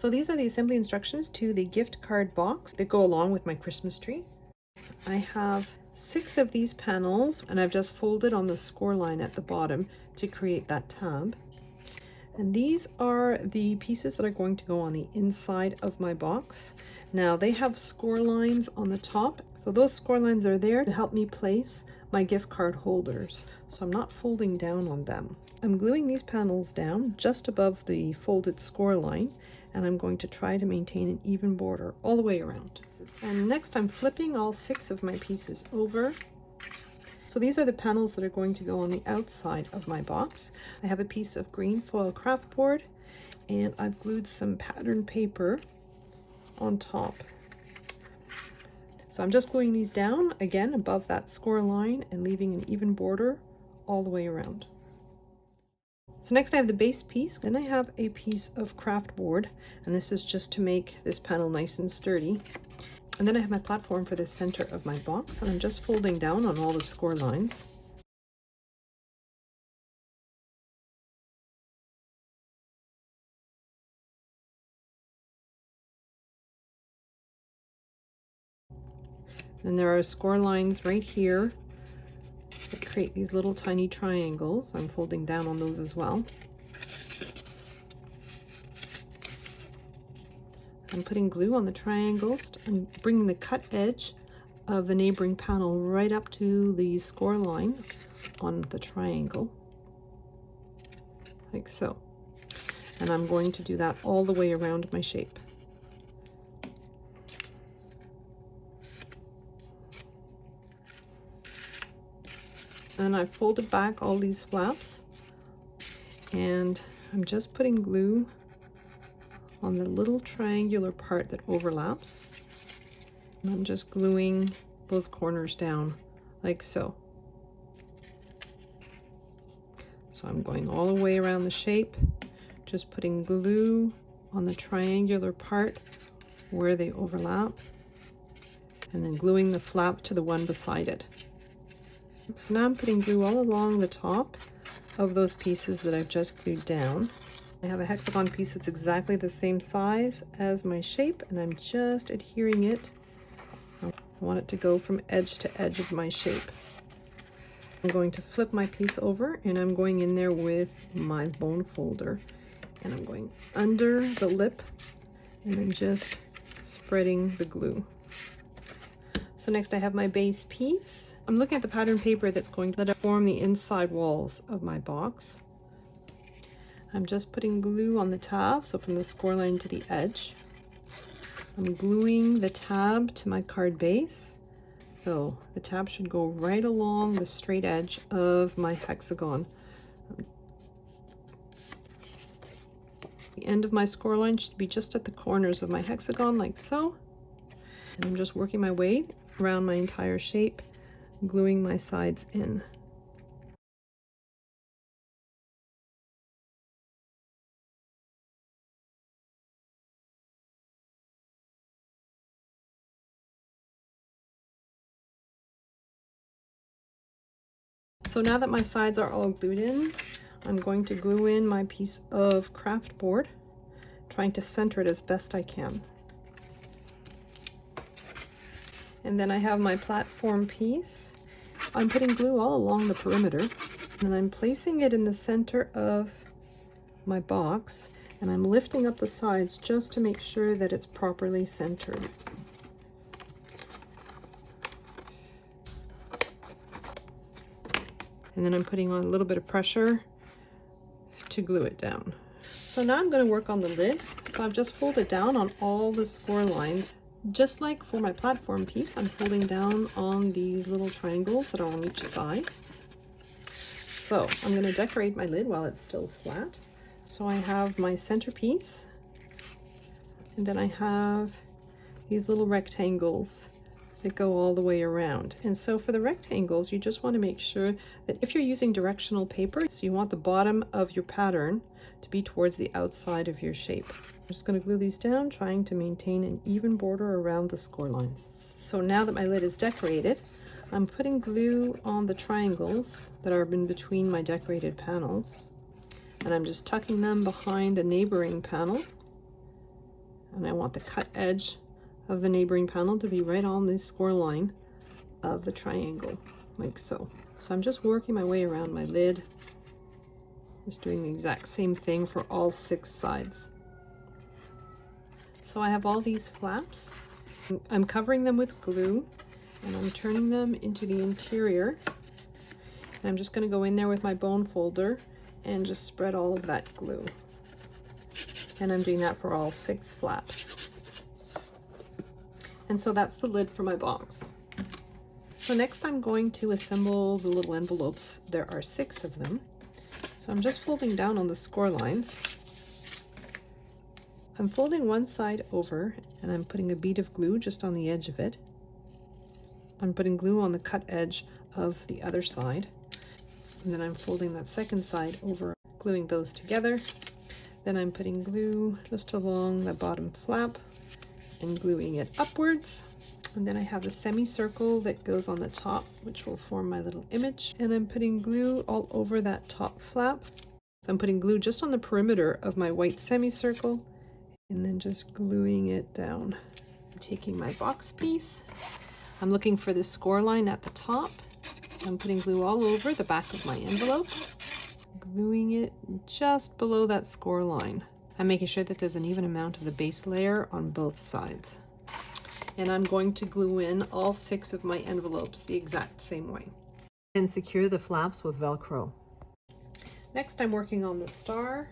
So these are the assembly instructions to the gift card box that go along with my Christmas tree. I have 6 of these panels, and I've just folded on the score line at the bottom to create that tab. And these are the pieces that are going to go on the inside of my box. Now they have score lines on the top, so those score lines are there to help me place my gift card holders, so I'm not folding down on them. I'm gluing these panels down just above the folded score line, and I'm going to try to maintain an even border all the way around. And next I'm flipping all 6 of my pieces over. So these are the panels that are going to go on the outside of my box. I have a piece of green foil craft board, and I've glued some pattern paper on top. So I'm just gluing these down again above that score line and leaving an even border all the way around. So next I have the base piece, then I have a piece of craft board, and this is just to make this panel nice and sturdy. And then I have my platform for the center of my box, and I'm just folding down on all the score lines. And there are score lines right here that create these little tiny triangles. I'm folding down on those as well. I'm putting glue on the triangles and bringing the cut edge of the neighboring panel right up to the score line on the triangle, like so. And I'm going to do that all the way around my shape. And I've folded back all these flaps, and I'm just putting glue on the little triangular part that overlaps. And I'm just gluing those corners down like so. So I'm going all the way around the shape, just putting glue on the triangular part where they overlap, and then gluing the flap to the one beside it. So now I'm putting glue all along the top of those pieces that I've just glued down. I have a hexagon piece that's exactly the same size as my shape, and I'm just adhering it. I want it to go from edge to edge of my shape. I'm going to flip my piece over, and I'm going in there with my bone folder, and I'm going under the lip, and I'm just spreading the glue. So next I have my base piece. I'm looking at the pattern paper that's going to form the inside walls of my box. I'm just putting glue on the tab, so from the score line to the edge. I'm gluing the tab to my card base. So the tab should go right along the straight edge of my hexagon. The end of my score line should be just at the corners of my hexagon, like so. And I'm just working my way around my entire shape, gluing my sides in. So now that my sides are all glued in, I'm going to glue in my piece of craft board, trying to center it as best I can. And then I have my platform piece. I'm putting glue all along the perimeter, and I'm placing it in the center of my box, and I'm lifting up the sides just to make sure that it's properly centered. And then I'm putting on a little bit of pressure to glue it down. So now I'm going to work on the lid. So I've just folded down on all the score lines. Just like for my platform piece, I'm folding down on these little triangles that are on each side. So I'm going to decorate my lid while it's still flat. So I have my centerpiece, and then I have these little rectangles that go all the way around. And so for the rectangles, you just want to make sure that if you're using directional paper, so you want the bottom of your pattern to be towards the outside of your shape. I'm just going to glue these down, trying to maintain an even border around the score lines. So now that my lid is decorated, I'm putting glue on the triangles that are in between my decorated panels, and I'm just tucking them behind the neighboring panel. And I want the cut edge of the neighboring panel to be right on the score line of the triangle, like so. So I'm just working my way around my lid, just doing the exact same thing for all 6 sides. So I have all these flaps. I'm covering them with glue and I'm turning them into the interior. And I'm just going to go in there with my bone folder and just spread all of that glue. And I'm doing that for all 6 flaps. And so that's the lid for my box. So next I'm going to assemble the little envelopes. There are 6 of them. So I'm just folding down on the score lines. I'm folding one side over and I'm putting a bead of glue just on the edge of it. I'm putting glue on the cut edge of the other side. And then I'm folding that second side over, gluing those together. Then I'm putting glue just along the bottom flap and gluing it upwards. And then I have the semicircle that goes on the top, which will form my little image. And I'm putting glue all over that top flap. I'm putting glue just on the perimeter of my white semicircle and then just gluing it down. I'm taking my box piece. I'm looking for the score line at the top. I'm putting glue all over the back of my envelope, gluing it just below that score line. I'm making sure that there's an even amount of the base layer on both sides. And I'm going to glue in all 6 of my envelopes the exact same way. And secure the flaps with Velcro. Next I'm working on the star.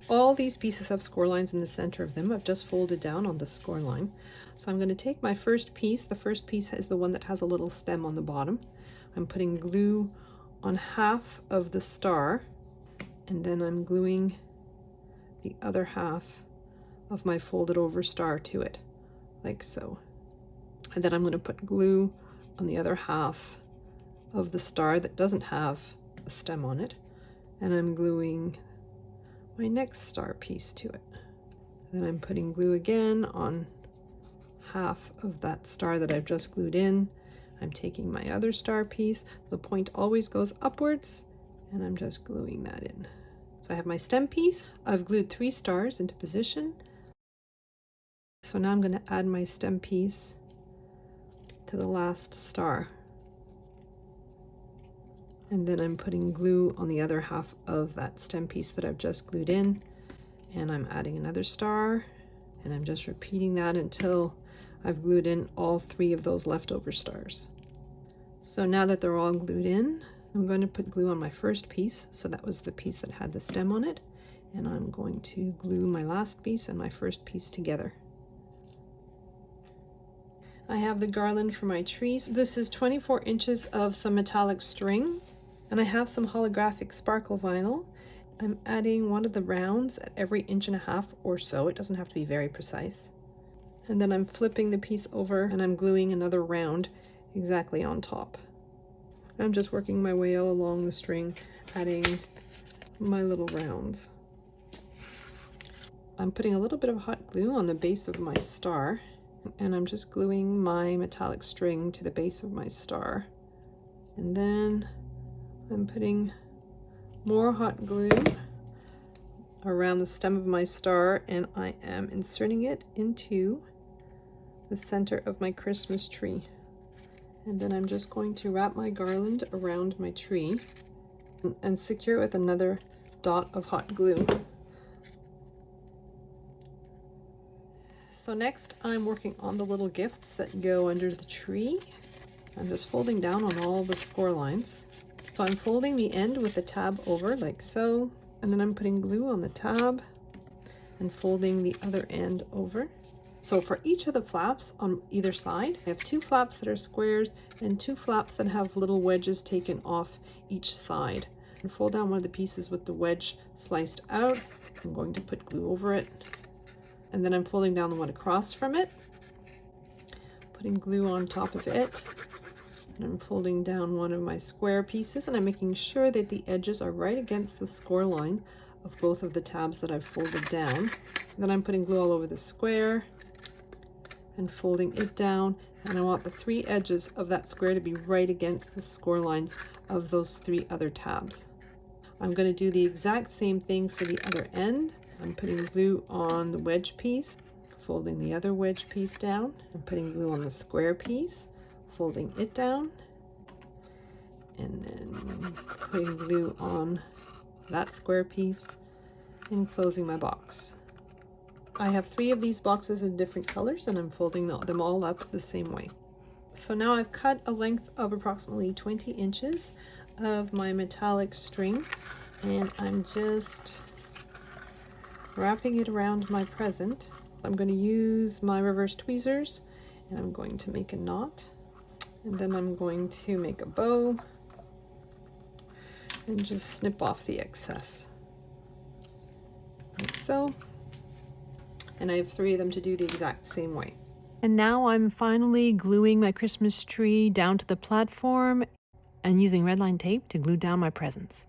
All these pieces have score lines in the center of them. I've just folded down on the score line. So I'm going to take my first piece. The first piece is the one that has a little stem on the bottom. I'm putting glue on half of the star, and then I'm gluing the other half of my folded over star to it, like so. And then I'm going to put glue on the other half of the star that doesn't have a stem on it, and I'm gluing my next star piece to it. Then I'm putting glue again on half of that star that I've just glued in. I'm taking my other star piece. The point always goes upwards, and I'm just gluing that in. So I have my stem piece. I've glued 3 stars into position. So now I'm going to add my stem piece to the last star. And then I'm putting glue on the other half of that stem piece that I've just glued in. And I'm adding another star. And I'm just repeating that until I've glued in all 3 of those leftover stars. So now that they're all glued in, I'm going to put glue on my first piece. So that was the piece that had the stem on it. And I'm going to glue my last piece and my first piece together. I have the garland for my trees. This is 24 inches of some metallic string, and I have some holographic sparkle vinyl. I'm adding one of the rounds at every 1.5 inches or so. It doesn't have to be very precise. And then I'm flipping the piece over and I'm gluing another round exactly on top. I'm just working my way all along the string, adding my little rounds. I'm putting a little bit of hot glue on the base of my star, and I'm just gluing my metallic string to the base of my star. And then I'm putting more hot glue around the stem of my star, and I am inserting it into the center of my Christmas tree. And then I'm just going to wrap my garland around my tree and secure it with another dot of hot glue. So next I'm working on the little gifts that go under the tree. I'm just folding down on all the score lines. So I'm folding the end with the tab over like so, and then I'm putting glue on the tab and folding the other end over. So for each of the flaps on either side, I have 2 flaps that are squares and 2 flaps that have little wedges taken off each side. And fold down one of the pieces with the wedge sliced out. I'm going to put glue over it. And then I'm folding down the one across from it, putting glue on top of it. And I'm folding down one of my square pieces, and I'm making sure that the edges are right against the score line of both of the tabs that I've folded down. And then I'm putting glue all over the square and folding it down, and I want the 3 edges of that square to be right against the score lines of those 3 other tabs. I'm going to do the exact same thing for the other end. I'm putting glue on the wedge piece, folding the other wedge piece down and putting glue on the square piece, folding it down, and then putting glue on that square piece and closing my box. I have 3 of these boxes in different colors and I'm folding them all up the same way. So now I've cut a length of approximately 20 inches of my metallic string, and I'm just wrapping it around my present. I'm going to use my reverse tweezers and I'm going to make a knot, and then I'm going to make a bow and just snip off the excess like so. And I have 3 of them to do the exact same way. And now I'm finally gluing my Christmas tree down to the platform and using red line tape to glue down my presents.